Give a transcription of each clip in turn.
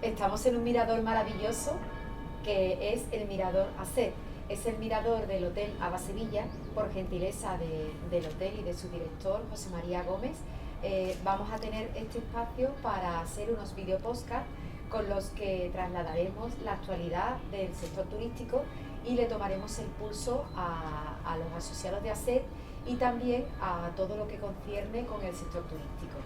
Estamos en un mirador maravilloso que es el Mirador Aset. Es el mirador del Hotel Aba Sevilla, por gentileza del hotel y de su director, José María Gómez. Vamos a tener este espacio para hacer unos video podcast con los que trasladaremos la actualidad del sector turístico y le tomaremos el pulso a los asociados de Aset y también a todo lo que concierne con el sector turístico.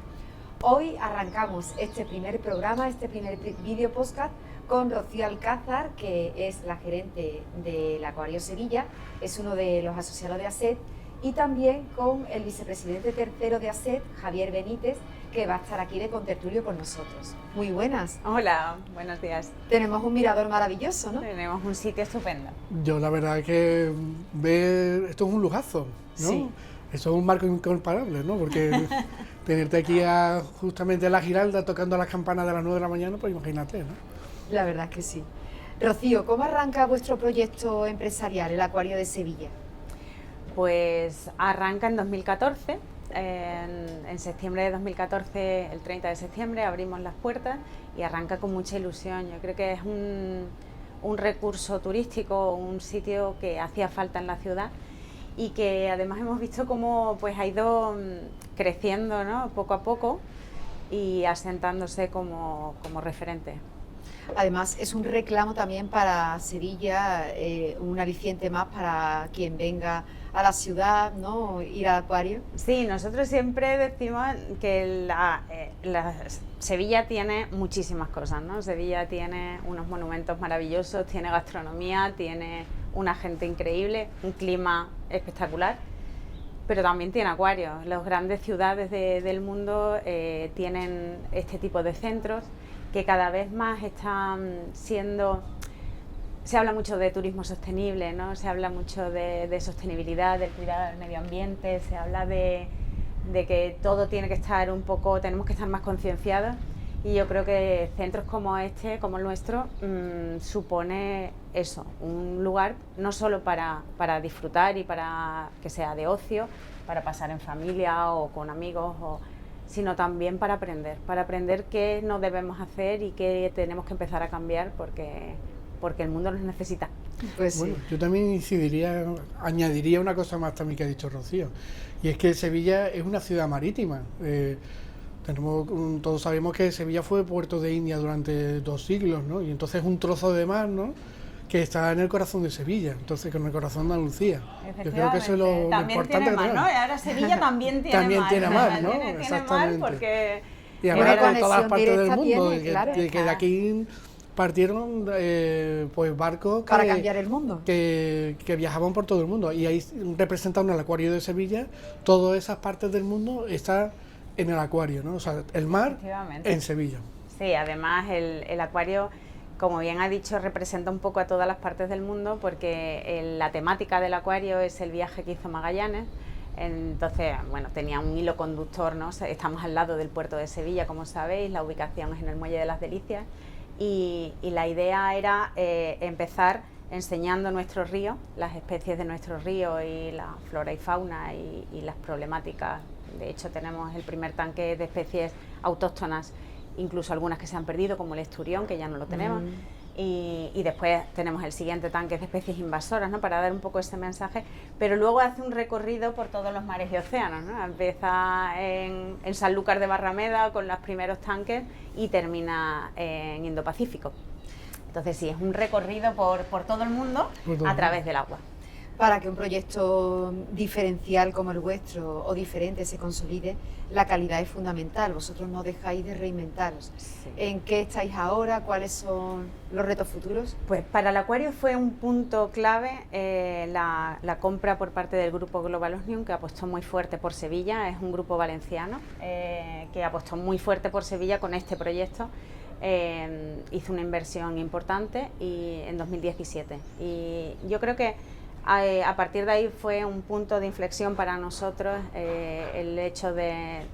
Hoy arrancamos este primer programa, este primer video podcast con Rocío Alcázar, que es la gerente del Acuario Sevilla, es uno de los asociados de Aset, y también con el vicepresidente tercero de Aset, Javier Benítez, que va a estar aquí de contertulio con nosotros. Muy buenas. Hola, buenos días. Tenemos un mirador maravilloso, ¿no? Tenemos un sitio estupendo. Yo la verdad que ver esto es un lujazo, ¿no? Sí. Eso es un marco incomparable, ¿no? Porque tenerte aquí justamente en la Giralda tocando las campanas de las 9 de la mañana, pues imagínate, ¿no? La verdad es que sí. Rocío, ¿cómo arranca vuestro proyecto empresarial, el Acuario de Sevilla? Pues arranca en 2014, en septiembre de 2014, el 30 de septiembre, abrimos las puertas y arranca con mucha ilusión. Yo creo que es un recurso turístico, un sitio que hacía falta en la ciudad y que además hemos visto cómo pues, ha ido creciendo, ¿no? Poco a poco y asentándose como referente. Además, es un reclamo también para Sevilla, un aliciente más para quien venga a la ciudad, ¿no? Ir al acuario. Sí, nosotros siempre decimos que Sevilla tiene muchísimas cosas, ¿no? Sevilla tiene unos monumentos maravillosos, tiene gastronomía, tiene una gente increíble, un clima espectacular, pero también tiene acuarios. Las grandes ciudades del mundo tienen este tipo de centros que cada vez más están siendo... Se habla mucho de turismo sostenible, ¿no? Se habla mucho de sostenibilidad, del cuidado del medio ambiente, se habla de que todo tiene que estar un poco, tenemos que estar más concienciados y yo creo que centros como este, como el nuestro, supone eso, un lugar no solo para disfrutar y para que sea de ocio, para pasar en familia o con amigos, sino también para aprender qué no debemos hacer y qué tenemos que empezar a cambiar porque el mundo nos necesita. Pues Bueno, sí. yo también añadiría una cosa más también que ha dicho Rocío, y es que Sevilla es una ciudad marítima. Todos sabemos que Sevilla fue puerto de India durante 2 siglos, ¿no? Y entonces un trozo de mar, ¿no?, que está en el corazón de Sevilla, entonces con el corazón de Andalucía. Yo creo que eso es lo también importante tiene mar, que ¿no? tenemos. Y ahora Sevilla también tiene También mar. tiene mar, ¿no? Tiene mar Exactamente. porque... Y Una además de conexión todas partes del directa mundo, tiene, claro. que de aquí partieron pues barcos Para cambiar el mundo. que viajaban por todo el mundo, y ahí representando el Acuario de Sevilla, todas esas partes del mundo están en el acuario, ¿no? O sea, el mar en Sevilla. Sí, además el acuario, como bien ha dicho, representa un poco a todas las partes del mundo porque la temática del acuario es el viaje que hizo Magallanes. Entonces, bueno, tenía un hilo conductor, ¿no? Estamos al lado del puerto de Sevilla, como sabéis, la ubicación es en el Muelle de las Delicias y la idea era empezar enseñando nuestro río, las especies de nuestro río y la flora y fauna y las problemáticas. De hecho, tenemos el primer tanque de especies autóctonas, incluso algunas que se han perdido, como el esturión, que ya no lo tenemos. Y después tenemos el siguiente tanque de especies invasoras, ¿no?, para dar un poco ese mensaje, pero luego hace un recorrido por todos los mares y océanos, ¿no? Empieza en Sanlúcar de Barrameda con los primeros tanques y termina en Indo-Pacífico. Entonces sí, es un recorrido por todo el mundo a través del agua. Para que un proyecto diferencial como el vuestro o diferente se consolide, la calidad es fundamental. Vosotros no dejáis de reinventaros. Sí. ¿En qué estáis ahora? ¿Cuáles son los retos futuros? Pues para el acuario fue un punto clave la compra por parte del grupo Global Osnium, que apostó muy fuerte por Sevilla. Es un grupo valenciano que apostó muy fuerte por Sevilla con este proyecto. Hizo una inversión importante en 2017 y yo creo que a partir de ahí fue un punto de inflexión para nosotros, el hecho de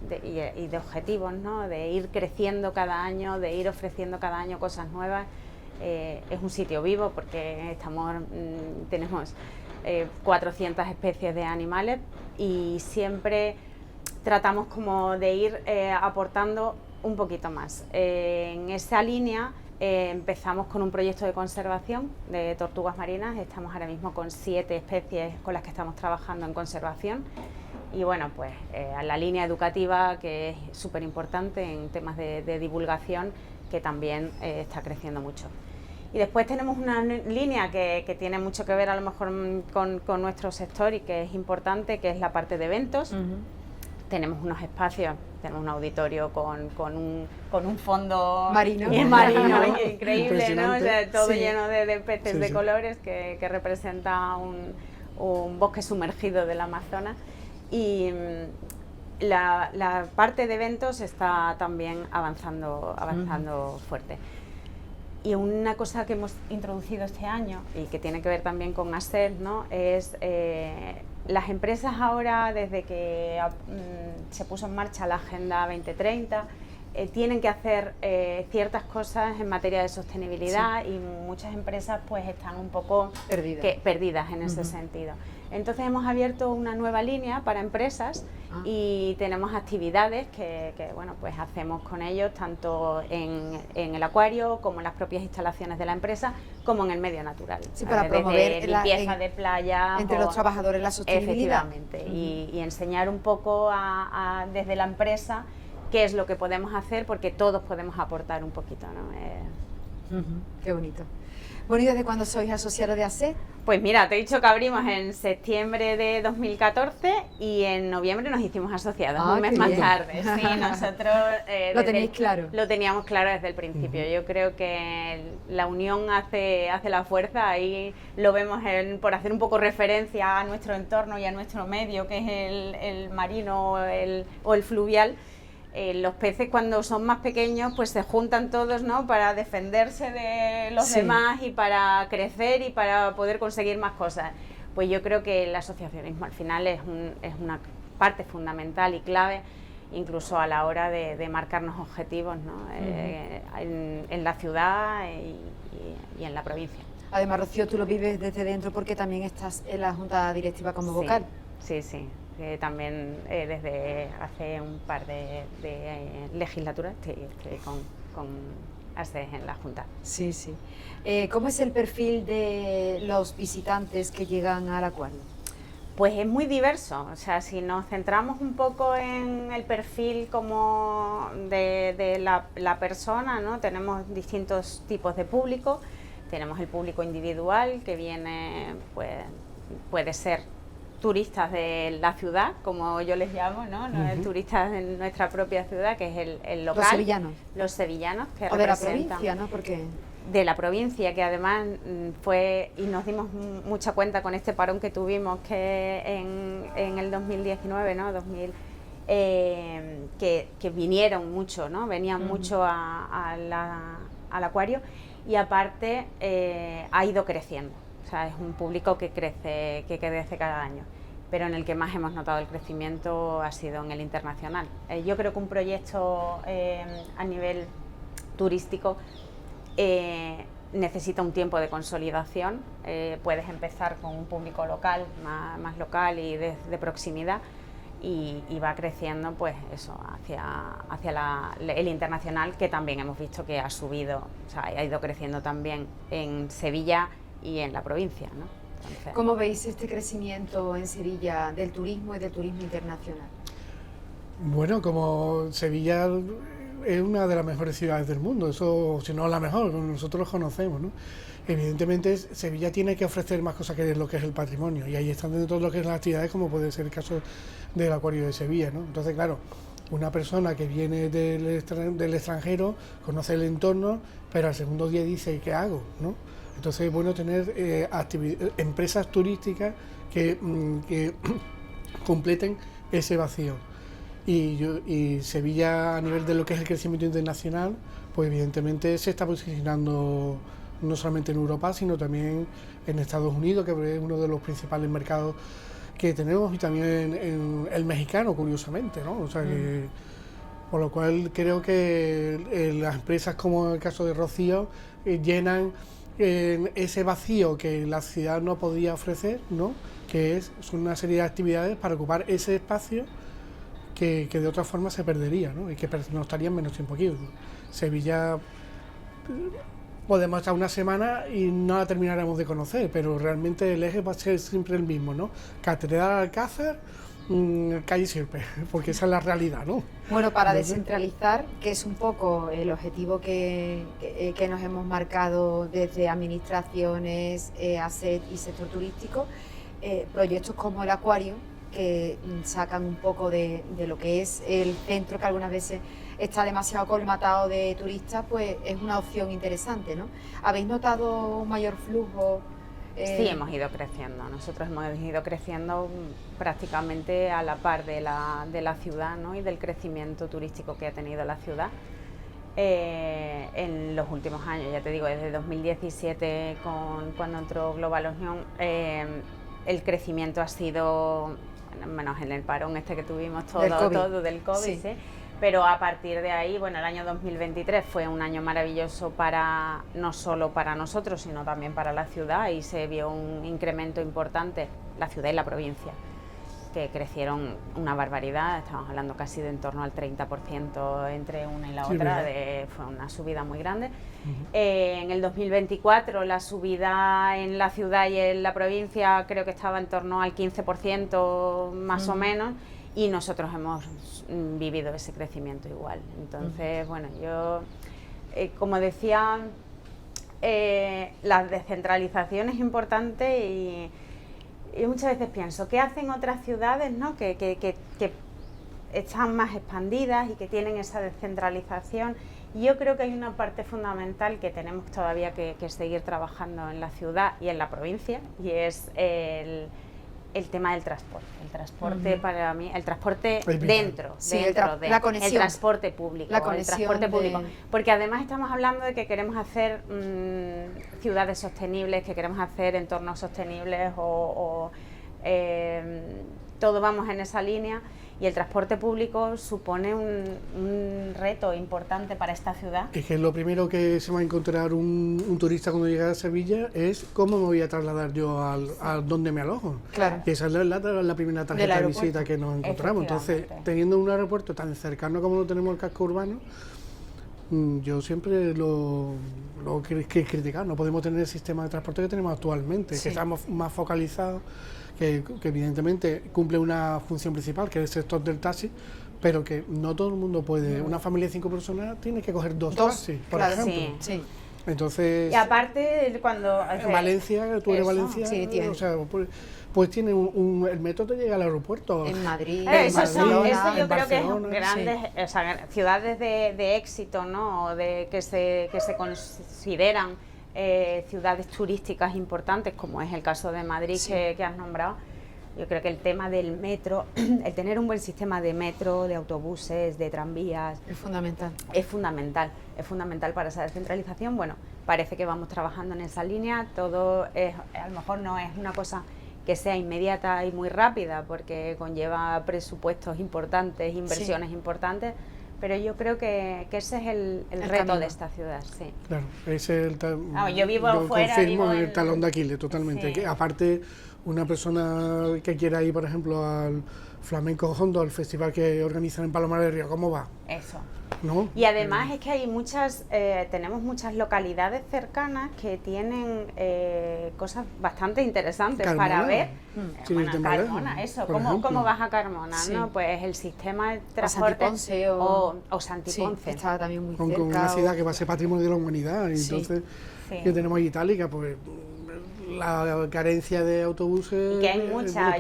objetivos, ¿no?, de ir creciendo cada año, de ir ofreciendo cada año cosas nuevas. Es un sitio vivo porque tenemos 400 especies de animales y siempre tratamos como de ir aportando un poquito más. En esa línea Empezamos con un proyecto de conservación de tortugas marinas, estamos ahora mismo con 7 especies con las que estamos trabajando en conservación. Y bueno, pues a la línea educativa, que es súper importante en temas de divulgación, que también está creciendo mucho. Y después tenemos una línea que tiene mucho que ver a lo mejor con nuestro sector y que es importante, que es la parte de eventos. Tenemos unos espacios, tenemos un auditorio con un fondo marino increíble, ¿no? O sea, todo lleno de peces de colores que representa un bosque sumergido del Amazonas. Y la parte de eventos está también avanzando fuerte. Y una cosa que hemos introducido este año y que tiene que ver también con ASER, ¿no? Es las empresas ahora, desde que se puso en marcha la Agenda 2030, tienen que hacer ciertas cosas en materia de sostenibilidad, y muchas empresas pues están un poco perdidas en ese sentido. Entonces hemos abierto una nueva línea para empresas y tenemos actividades que bueno, pues hacemos con ellos, tanto en el acuario como en las propias instalaciones de la empresa, como en el medio natural. Sí, para promover limpieza de playa entre los trabajadores la sostenibilidad. Efectivamente, y enseñar un poco desde la empresa qué es lo que podemos hacer, porque todos podemos aportar un poquito, ¿no? Qué bonito. Bueno, ¿y desde cuándo sois asociados de ASER? Pues mira, te he dicho que abrimos en septiembre de 2014 y en noviembre nos hicimos asociados, un mes más tarde. Sí, nosotros lo tenéis claro. Lo teníamos claro desde el principio. Yo creo que la unión hace la fuerza. Ahí lo vemos por hacer un poco referencia a nuestro entorno y a nuestro medio, que es el marino o el fluvial. Los peces, cuando son más pequeños, pues se juntan todos, ¿no?, para defenderse de los demás y para crecer y para poder conseguir más cosas. Pues yo creo que el asociacionismo al final es una parte fundamental y clave, incluso a la hora de marcarnos objetivos, ¿no? En la ciudad y en la provincia. Además, Rocío, tú lo vives desde dentro porque también estás en la Junta Directiva como vocal. Sí. También desde hace un par de legislaturas estoy con ASER en la Junta. Sí. ¿Cómo es el perfil de los visitantes que llegan al acuario? Pues es muy diverso. O sea, si nos centramos un poco en el perfil como de la persona, ¿no? Tenemos distintos tipos de público. Tenemos el público individual que viene, pues puede ser turistas de la ciudad, como yo les llamo, ¿no? Turistas de nuestra propia ciudad, que es el local. Los sevillanos que o de la provincia, ¿no? Porque de la provincia, que además fue, y nos dimos mucha cuenta con este parón que tuvimos, que en el 2019, ¿no? Que vinieron mucho, ¿no? Venían mucho al acuario, y aparte ha ido creciendo. O sea, es un público que crece cada año, pero en el que más hemos notado el crecimiento ha sido en el internacional. Yo creo que un proyecto a nivel turístico necesita un tiempo de consolidación. Puedes empezar con un público local, más local y de proximidad, y va creciendo, pues eso, hacia el internacional, que también hemos visto que ha subido, o sea, ha ido creciendo también en Sevilla y en la provincia, ¿no? Entonces, ¿cómo veis este crecimiento en Sevilla del turismo y del turismo internacional? Bueno, como Sevilla es una de las mejores ciudades del mundo, eso, si no la mejor, nosotros lo conocemos, ¿no? Evidentemente Sevilla tiene que ofrecer más cosas que lo que es el patrimonio, y ahí están dentro de lo que es las actividades, como puede ser el caso del acuario de Sevilla, ¿no? Entonces, claro, una persona que viene del extranjero conoce el entorno, pero al segundo día dice, ¿qué hago?, ¿no? Entonces es bueno tener empresas turísticas que completen ese vacío. Y Sevilla, a nivel de lo que es el crecimiento internacional, pues evidentemente se está posicionando no solamente en Europa, sino también en Estados Unidos, que es uno de los principales mercados que tenemos, y también en el mexicano, curiosamente, ¿no? O sea que, por lo cual creo que las empresas, como en el caso de Rocío, llenan ese vacío que la ciudad no podía ofrecer, ¿no? Que son una serie de actividades para ocupar ese espacio que de otra forma se perdería, ¿no? Y que no estarían menos tiempo aquí. Sevilla podemos estar una semana y no la terminaremos de conocer, pero realmente el eje va a ser siempre el mismo, ¿no? Catedral Alcázar, calle Sierpe, porque esa es la realidad, ¿no? Bueno, para descentralizar, que es un poco el objetivo que nos hemos marcado desde administraciones, ASET y sector turístico, proyectos como el Acuario, que sacan un poco de lo que es el centro, que algunas veces está demasiado colmatado de turistas, pues es una opción interesante, ¿no? ¿Habéis notado un mayor flujo? Sí, hemos ido creciendo. Nosotros hemos ido creciendo prácticamente a la par de la ciudad, ¿no? Y del crecimiento turístico que ha tenido la ciudad en los últimos años. Ya te digo, desde 2017, cuando entró Global Unión, el crecimiento ha sido, menos en el parón que tuvimos todo del COVID, sí. ¿sí? Pero a partir de ahí, bueno, el año 2023 fue un año maravilloso no solo para nosotros, sino también para la ciudad, y se vio un incremento importante, la ciudad y la provincia, que crecieron una barbaridad. Estamos hablando casi de en torno al 30% entre una y la otra, fue una subida muy grande. En el 2024 la subida en la ciudad y en la provincia creo que estaba en torno al 15% más o menos, y nosotros hemos vivido ese crecimiento igual. Entonces, bueno, yo, como decía, la descentralización es importante, y muchas veces pienso, ¿qué hacen otras ciudades, ¿no? que están más expandidas y que tienen esa descentralización? Y yo creo que hay una parte fundamental que tenemos todavía que seguir trabajando en la ciudad y en la provincia, y es el tema del transporte. El transporte para mí, el transporte dentro de la conexión, el transporte público, porque además estamos hablando de que queremos hacer ciudades sostenibles, que queremos hacer entornos sostenibles, todo vamos en esa línea, y el transporte público supone un reto importante para esta ciudad. Es que lo primero que se va a encontrar un turista cuando llega a Sevilla es cómo me voy a trasladar yo a donde me alojo. Claro. Y esa es la primera tarjeta de visita que nos encontramos. Entonces, teniendo un aeropuerto tan cercano como lo tenemos el casco urbano, yo siempre lo que criticar. No podemos tener el sistema de transporte que tenemos actualmente, que estamos más focalizados, que evidentemente cumple una función principal, que es el sector del taxi, pero que no todo el mundo puede. Una familia de 5 personas tiene que coger dos taxis, por ejemplo. Sí. Entonces, y aparte, cuando en Valencia, tú eres Valencia, tiene. o sea, pues tiene el metro te llega al aeropuerto. En Madrid, eso yo creo Barcelona, que es grandes, o sea, ciudades de éxito, ¿no? O de que se consideran ciudades turísticas importantes, como es el caso de Madrid, que has nombrado. Yo creo que el tema del metro, el tener un buen sistema de metro, de autobuses, de tranvías, es fundamental. Es fundamental para esa descentralización. Bueno, parece que vamos trabajando en esa línea. Todo a lo mejor no es una cosa que sea inmediata y muy rápida, porque conlleva presupuestos importantes, inversiones importantes, pero yo creo que ese es el reto camino de esta ciudad, sí. Claro, ese es yo vivo fuera, confirmo el talón de Aquiles totalmente. Sí. Que aparte, una persona que quiera ir, por ejemplo, al Flamenco Hondo, al festival que organizan en Palomar de Río, ¿cómo va? Eso. ¿No? Y además es que hay tenemos muchas localidades cercanas que tienen cosas bastante interesantes para ver. Carmona, eso, ¿cómo vas a Carmona? ¿No? Pues el sistema de transporte o Santiponce. Estaba también muy cerca. Con una ciudad que va a ser patrimonio de la humanidad, y entonces que tenemos ahí Itálica, pues la carencia de autobuses. Y que hay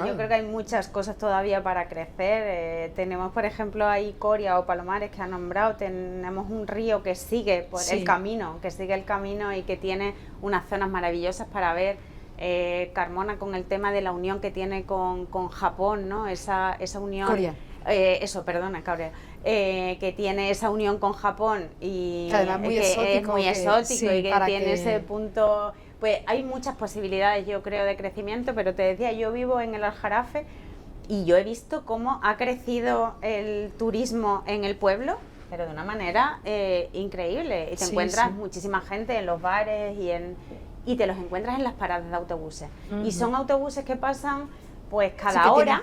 yo creo que hay muchas cosas todavía para crecer. Tenemos, por ejemplo, ahí Coria o Palomares, que ha nombrado, tenemos un río que sigue el camino, y que tiene unas zonas maravillosas para ver. Carmona, con el tema de la unión que tiene con Japón, ¿no? Esa unión. Coria. Coria. Que tiene esa unión con Japón, y que además es muy exótico y que tiene ese punto. Pues hay muchas posibilidades, yo creo, de crecimiento, pero te decía, yo vivo en el Aljarafe y yo he visto cómo ha crecido el turismo en el pueblo, pero de una manera increíble. Y te encuentras muchísima gente en los bares y te los encuentras en las paradas de autobuses. Y son autobuses que pasan, pues cada hora,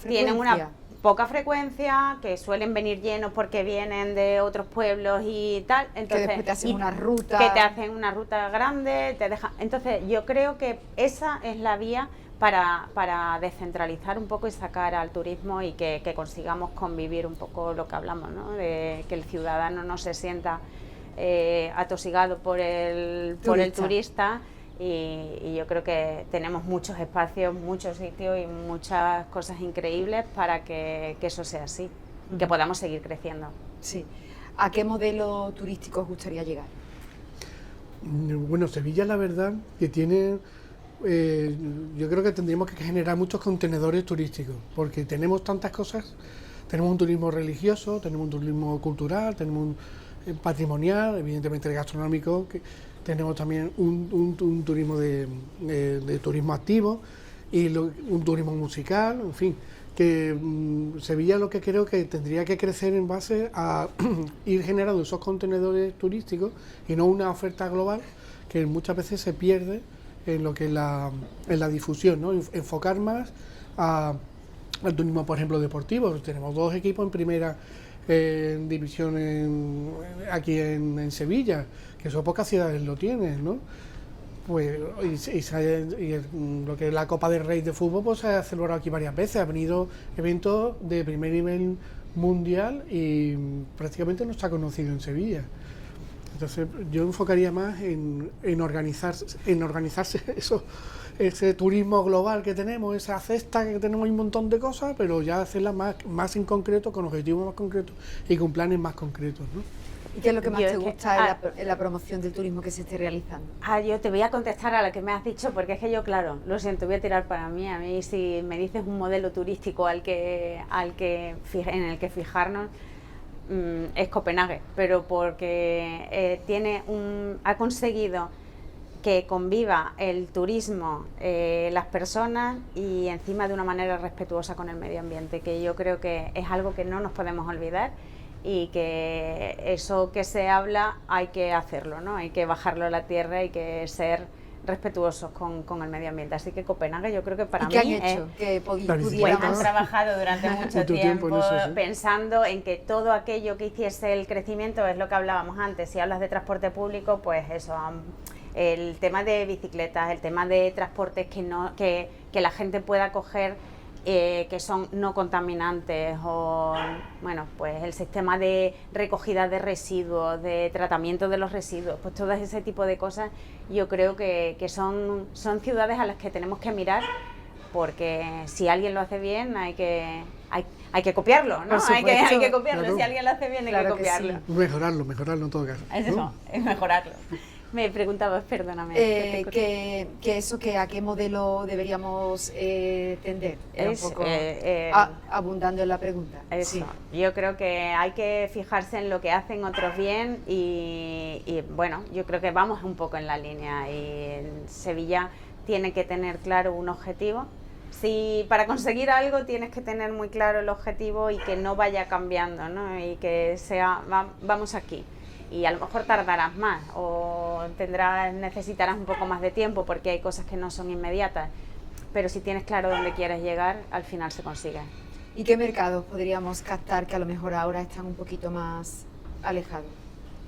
tienen una poca frecuencia, que suelen venir llenos porque vienen de otros pueblos y tal, entonces que después te hacen una ruta, que te hacen una ruta grande, te dejan. Entonces yo creo que esa es la vía para descentralizar un poco y sacar al turismo y que consigamos convivir un poco lo que hablamos, ¿no? De que el ciudadano no se sienta atosigado por el turista. Y yo creo que tenemos muchos espacios, muchos sitios y muchas cosas increíbles para que eso sea así, que podamos seguir creciendo. Sí. ¿A qué modelo turístico os gustaría llegar? Bueno, Sevilla la verdad que tiene, yo creo que tendríamos que generar muchos contenedores turísticos, porque tenemos tantas cosas, tenemos un turismo religioso, tenemos un turismo cultural, tenemos un patrimonial, evidentemente el gastronómico, tenemos también un turismo de turismo activo y un turismo musical, en fin, que Sevilla lo que creo que tendría que crecer en base a ir generando esos contenedores turísticos y no una oferta global que muchas veces se pierde en lo que es en la difusión, ¿no? Enfocar más al turismo, por ejemplo, deportivo. Tenemos 2 equipos en primera división aquí en Sevilla, que eso pocas ciudades lo tienen, ¿no? Pues lo que es la Copa del Rey de fútbol pues se ha celebrado aquí varias veces, ha venido eventos de primer nivel mundial y prácticamente no está conocido en Sevilla. Entonces yo enfocaría más en organizarse ese turismo global que tenemos, esa cesta que tenemos, un montón de cosas, pero ya hacerla más en concreto, con objetivos más concretos y con planes más concretos, ¿no? ¿Y qué es lo que más te gusta en la promoción del turismo que se esté realizando? Yo te voy a contestar a lo que me has dicho, porque es que yo, claro, lo siento, voy a tirar para mí. A mí, si me dices un modelo turístico en el que fijarnos, es Copenhague, pero porque ha conseguido que conviva el turismo, las personas y encima de una manera respetuosa con el medio ambiente, que yo creo que es algo que no nos podemos olvidar y que eso que se habla hay que hacerlo, ¿no? Hay que bajarlo a la tierra, hay que ser respetuosos con el medio ambiente. Así que Copenhague yo creo que para mí ¿qué han hecho? Que pues han trabajado durante mucho tiempo en eso, ¿sí? Pensando en que todo aquello que hiciese el crecimiento es lo que hablábamos antes. Si hablas de transporte público, pues eso, el tema de bicicletas, el tema de transportes que la gente pueda coger, que son no contaminantes, o bueno, pues el sistema de recogida de residuos, de tratamiento de los residuos, pues todo ese tipo de cosas yo creo que son ciudades a las que tenemos que mirar, porque si alguien lo hace bien hay que copiarlo, ¿no? Hay que copiarlo, claro. Si alguien lo hace bien hay que copiarlo. Sí. Mejorarlo en todo caso, ¿no? Es eso, es mejorarlo. Me preguntabas, perdóname. ¿A qué modelo deberíamos tender? Un poco abundando en la pregunta. Eso. Sí. Yo creo que hay que fijarse en lo que hacen otros bien y bueno, yo creo que vamos un poco en la línea y en Sevilla tiene que tener claro un objetivo. Si para conseguir algo tienes que tener muy claro el objetivo y que no vaya cambiando, ¿no? Y que vamos aquí. Y a lo mejor tardarás más o necesitarás un poco más de tiempo porque hay cosas que no son inmediatas, pero si tienes claro dónde quieres llegar, al final se consigue. ¿Y qué mercados podríamos captar que a lo mejor ahora están un poquito más alejados?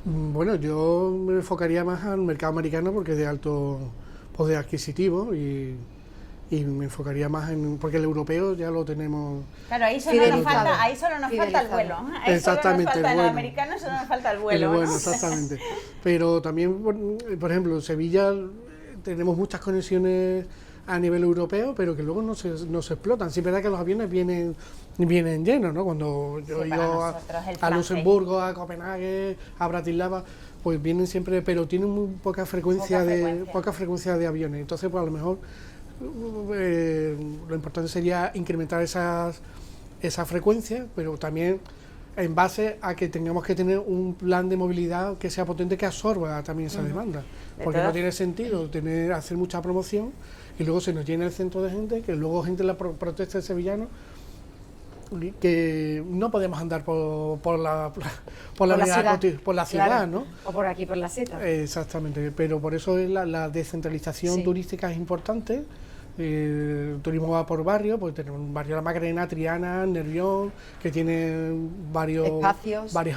Bueno, yo me enfocaría más al mercado americano porque es de alto poder adquisitivo y me enfocaría más porque el europeo ya lo tenemos. Claro, ahí solo nos falta el vuelo. Exactamente, el americano solo nos falta el vuelo. Bueno, ¿no? Exactamente. Pero también, por ejemplo, en Sevilla tenemos muchas conexiones a nivel europeo, pero que luego no se explotan. Sí es verdad que los aviones vienen llenos, ¿no? Cuando yo he ido a Luxemburgo, a Copenhague, a Bratislava, pues vienen siempre, pero tienen muy poca frecuencia de aviones. Entonces, pues a lo mejor lo importante sería incrementar esa frecuencia, pero también en base a que tengamos que tener un plan de movilidad que sea potente, que absorba también esa demanda, porque no tiene sentido hacer mucha promoción y luego se nos llena el centro de gente, que luego gente la protesta de sevillanos, que no podemos andar por la ciudad, ¿no? O por aquí, por la seta. Exactamente, pero por eso la descentralización turística es importante, El turismo va por barrio, pues tenemos un barrio La Macarena, Triana, Nervión, que tiene varios espacios claro,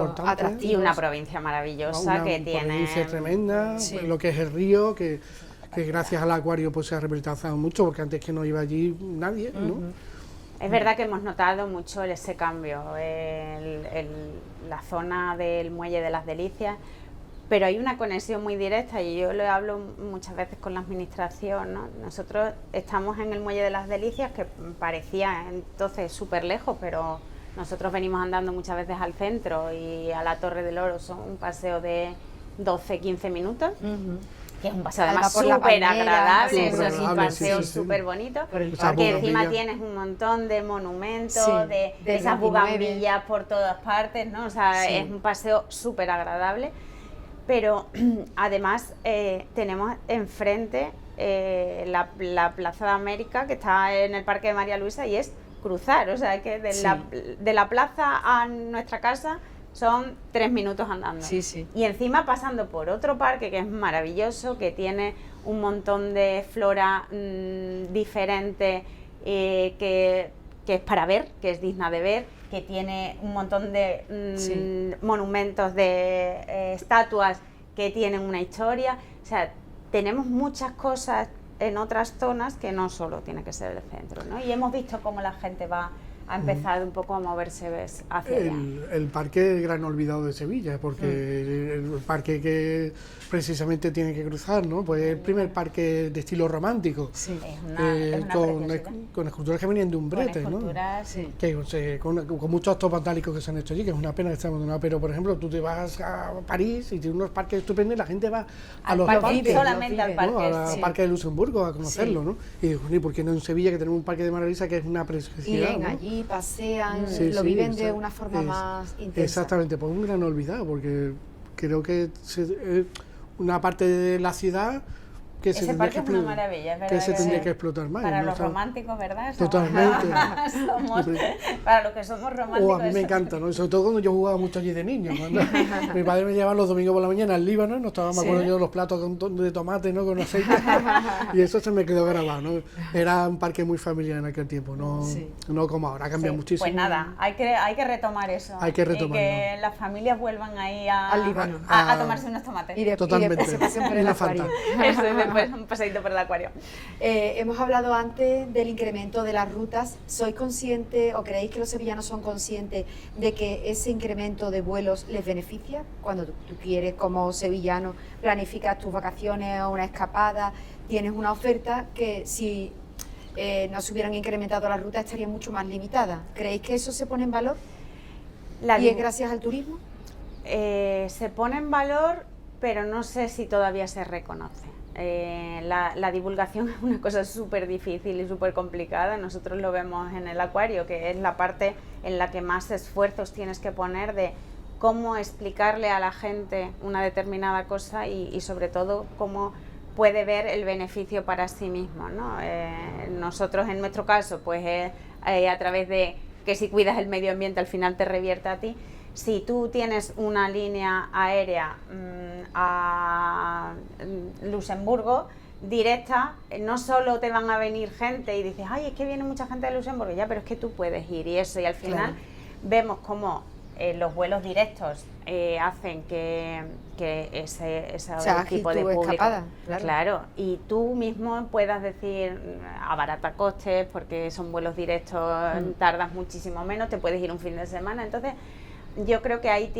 importantes. atractivos. Y una provincia maravillosa Una que tiene... provincia tremenda, Sí. lo que es el río, que gracias al acuario pues se ha revitalizado mucho, porque antes que no iba allí nadie, ¿no? Es verdad que hemos notado mucho ese cambio, la zona del Muelle de las Delicias, pero hay una conexión muy directa y yo lo hablo muchas veces con la administración, ¿no? Nosotros estamos en el Muelle de las Delicias, que parecía entonces súper lejos, pero nosotros venimos andando muchas veces al centro y a la Torre del Oro, son un paseo de 12-15 minutos. Que es un paseo además por la súper Palmera, agradable, súper eso es un agradable, paseo sí. súper bonito, Por el Esa parque. que encima bugambilla. tienes un montón de monumentos, Sí, de del esas 29. bugambillas por todas partes, ¿no? O sea, Sí. es un paseo súper agradable, pero además tenemos enfrente la Plaza de América, que está en el Parque de María Luisa, y es cruzar, o sea, que Sí. de la plaza a nuestra casa son 3 minutos andando. Sí, sí. Y encima pasando por otro parque que es maravilloso, que tiene un montón de flora diferente, que es para ver, que es digna de ver, que tiene un montón de Sí. monumentos, de estatuas que tienen una historia. O sea, tenemos muchas cosas en otras zonas que no solo tiene que ser el centro, ¿no? Y hemos visto cómo la gente ha empezado un poco a moverse hacia allá. El parque gran olvidado de Sevilla, porque el parque que precisamente tiene que cruzar, ¿no? Pues es el primer parque de estilo romántico, Sí. Es una preciosidad. con esculturas que venían de Umbrete, Con ¿no? esculturas, Sí. Que con muchos actos vandálicos que se han hecho allí, que es una pena que esté abandonado, pero por ejemplo tú te vas a París y tiene unos parques estupendos y la gente va a Al los parque, parques, solamente al ¿no? parque, Al sí. parque de Luxemburgo a conocerlo, ¿no? Y digo, ¿y por qué no en Sevilla, que tenemos un parque de Maravilla que es una Y preciosidad, ven ¿no? allí, pasean, Sí, lo sí, viven de exact- una forma es- más intensa. Exactamente, pues un gran olvidado, porque creo que una parte de la ciudad que se Ese tendría parque que es una explotar, maravilla, es verdad. que se tendría sí. que explotar más. Para ¿no? los O sea, románticos, ¿verdad? Totalmente. Para los que somos románticos. a mí me encanta, ¿no? Y sobre todo cuando yo jugaba mucho allí de niño. Cuando mi padre me llevaba los domingos por la mañana al Líbano y nos estábamos, me acuerdo yo, los platos de tomate, ¿no? Con aceite. Y eso se me quedó grabado, ¿no? Era un parque muy familiar en aquel tiempo, no, Sí. no como ahora, ha cambiado muchísimo. Pues nada, hay que retomar eso. Hay que Y retomarlo. que las familias vuelvan ahí Al Líbano. a tomarse unos tomates. Y Totalmente. después se pasean por Y el una acuario. Fanta. Eso es después un paseíto por el acuario. Hemos hablado antes del incremento de las rutas. ¿Sois conscientes o creéis que los sevillanos son conscientes de que ese incremento de vuelos les beneficia? Cuando tú quieres, como sevillano, planificas tus vacaciones o una escapada, tienes una oferta que si no se hubieran incrementado las rutas estaría mucho más limitada. ¿Creéis que eso se pone en valor? ¿Y es gracias al turismo? Se pone en valor, pero no sé si todavía se reconoce. La divulgación es una cosa súper difícil y súper complicada. Nosotros lo vemos en el acuario, que es la parte en la que más esfuerzos tienes que poner de cómo explicarle a la gente una determinada cosa y sobre todo cómo puede ver el beneficio para sí mismo, ¿no? Nosotros en nuestro caso pues es a través de que si cuidas el medio ambiente al final te revierte a ti. Si tú tienes una línea aérea a Luxemburgo directa, no solo te van a venir gente y dices, ay, es que viene mucha gente de Luxemburgo, ya, pero es que tú puedes ir y eso, y al final vemos cómo los vuelos directos hacen que ese tipo de público, escapada, claro, y tú mismo puedas decir abarata costes porque son vuelos directos, tardas muchísimo menos, te puedes ir un fin de semana. Entonces yo creo que ahí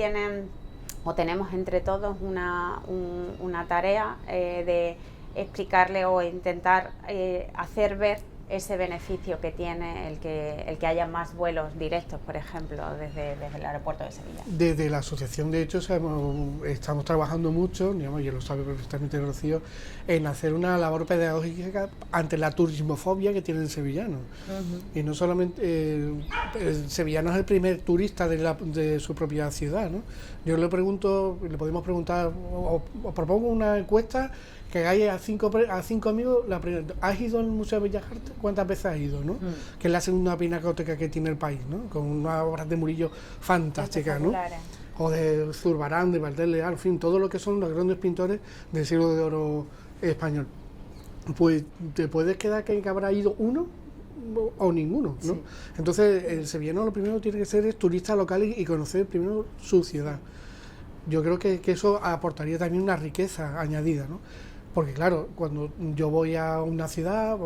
tenemos entre todos una tarea de explicarle o intentar hacer ver ese beneficio que tiene el que haya más vuelos directos, por ejemplo, desde el aeropuerto de Sevilla. Desde la asociación, de hecho, estamos trabajando mucho, digamos, ya lo sabe perfectamente Rocío, en hacer una labor pedagógica ante la turismofobia que tiene el sevillano. Y no solamente el sevillano es el primer turista de su propia ciudad, ¿no? Yo le podemos preguntar, o propongo una encuesta que hagáis a cinco amigos. ¿Has ido al Museo de Bellas Artes? ¿Cuántas veces has ido, no? Que es la segunda pinacoteca que tiene el país, ¿no? Con unas obras de Murillo fantásticas, ¿no? O de Zurbarán, de Valdés Leal, en fin, todo lo que son los grandes pintores del siglo de oro español. pues te puedes quedar que habrá ido uno o ninguno, ¿no? Sí. Entonces el sevillano lo primero que tiene que ser es turista local y conocer primero su ciudad. Yo creo que eso aportaría también una riqueza añadida, ¿no? Porque claro, cuando yo voy a una ciudad,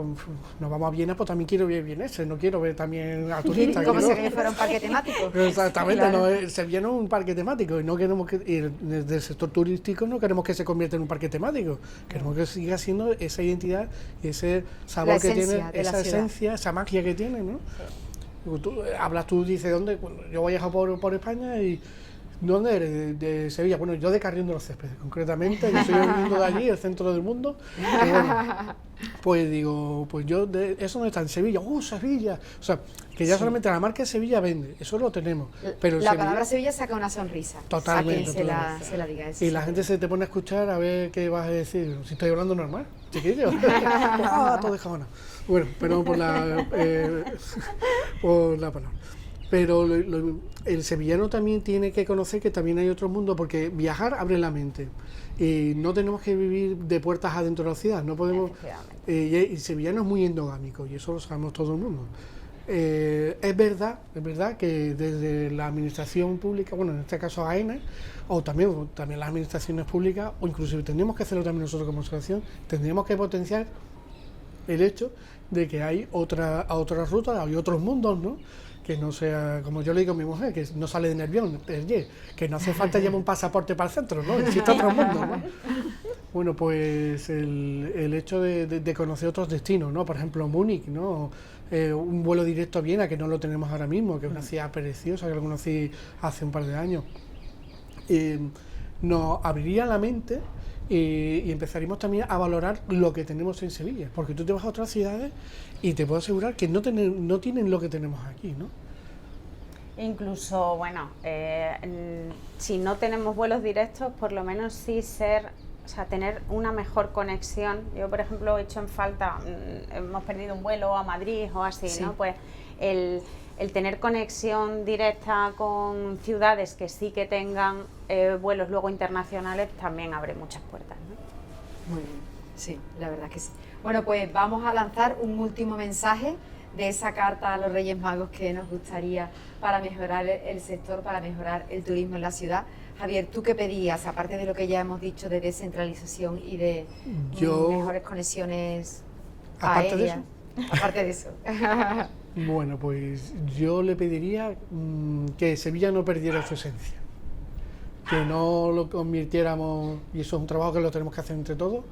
nos vamos a Viena, pues también quiero ver vieneses, no quiero ver también a turistas. Como quiero- si fuera un parque temático. Exactamente, Claro. no, Sevilla no es un parque temático y no queremos que, y desde el sector turístico no queremos que se convierta en un parque temático, queremos que siga siendo esa identidad y ese sabor La que esencia tiene, de la esa ciudad. esencia, esa magia que tiene, ¿no? Hablas tú, dices, ¿dónde? Cuando yo voy a viajar por España y ¿dónde eres? De Sevilla. Bueno, yo de Carrión de los Céspedes, concretamente, yo soy oriundo de allí, el centro del mundo. Y bueno, pues digo, pues yo, ¿eso dónde está? En Sevilla. Sevilla! O sea, que ya Sí. solamente la marca de Sevilla vende, eso lo tenemos. Pero La Sevilla- palabra Sevilla saca una sonrisa. Totalmente, A quien totalmente. se la diga eso. Y la gente se te pone a escuchar a ver qué vas a decir. Si estoy hablando normal, chiquillo. Todo de jabona. Bueno, perdón por la palabra. Pero el sevillano también tiene que conocer que también hay otro mundo, porque viajar abre la mente. Y no tenemos que vivir de puertas adentro de la ciudad. No podemos. Efectivamente. Y el sevillano es muy endogámico, y eso lo sabemos todo el mundo. Es verdad que desde la administración pública, bueno, en este caso AENA, o también las administraciones públicas, o inclusive tendríamos que hacerlo también nosotros como asociación, tendríamos que potenciar el hecho de que hay otras rutas, hay otros mundos, ¿no? Que no sea, como yo le digo a mi mujer, que no sale de Nervión, que no hace falta llevar un pasaporte para el centro, ¿no? Existe otro mundo, ¿no? Bueno, pues el hecho de conocer otros destinos, ¿no? Por ejemplo, Múnich, ¿no? Un vuelo directo a Viena, que no lo tenemos ahora mismo, que es una ciudad preciosa, que lo conocí hace un par de años. Nos abriría la mente y empezaríamos también a valorar lo que tenemos en Sevilla, porque tú te vas a otras ciudades y te puedo asegurar que no tienen lo que tenemos aquí, ¿no? Incluso, bueno, si no tenemos vuelos directos, por lo menos sí tener una mejor conexión. Yo, por ejemplo, he hecho en falta, hemos perdido un vuelo a Madrid o así, Sí. ¿no? Pues el tener conexión directa con ciudades que sí que tengan vuelos luego internacionales también abre muchas puertas, ¿no? Muy bien, sí, la verdad que sí. Bueno, pues vamos a lanzar un último mensaje de esa carta a los Reyes Magos que nos gustaría para mejorar el sector, para mejorar el turismo en la ciudad. Javier, ¿tú qué pedías, aparte de lo que ya hemos dicho de descentralización y de mejores conexiones Aparte de aéreas? Aparte de eso. Bueno, pues yo le pediría que Sevilla no perdiera su esencia, que no lo convirtiéramos, y eso es un trabajo que lo tenemos que hacer entre todos,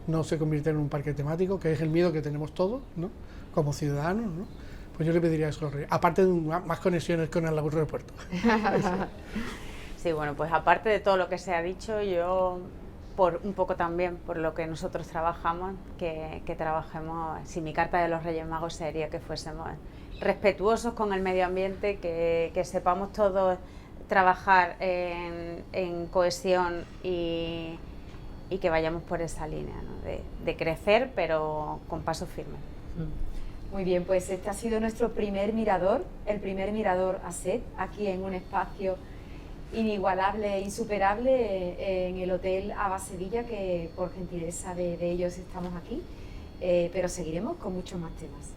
no se convirtiera en un parque temático, que es el miedo que tenemos todos, ¿no? Como ciudadanos, ¿no? Pues yo le pediría eso a los Reyes, aparte de más conexiones con el aeropuerto. Sí, bueno, pues aparte de todo lo que se ha dicho, yo por un poco también por lo que nosotros trabajamos, que trabajemos, si mi carta de los Reyes Magos sería que fuésemos respetuosos con el medio ambiente, que sepamos todos trabajar en cohesión y que vayamos por esa línea, ¿no? de crecer, pero con paso firme. Muy bien, pues este ha sido nuestro primer mirador, el primer mirador ASET, aquí en un espacio inigualable e insuperable en el Hotel Aba Sevilla, que por gentileza de ellos estamos aquí, pero seguiremos con muchos más temas.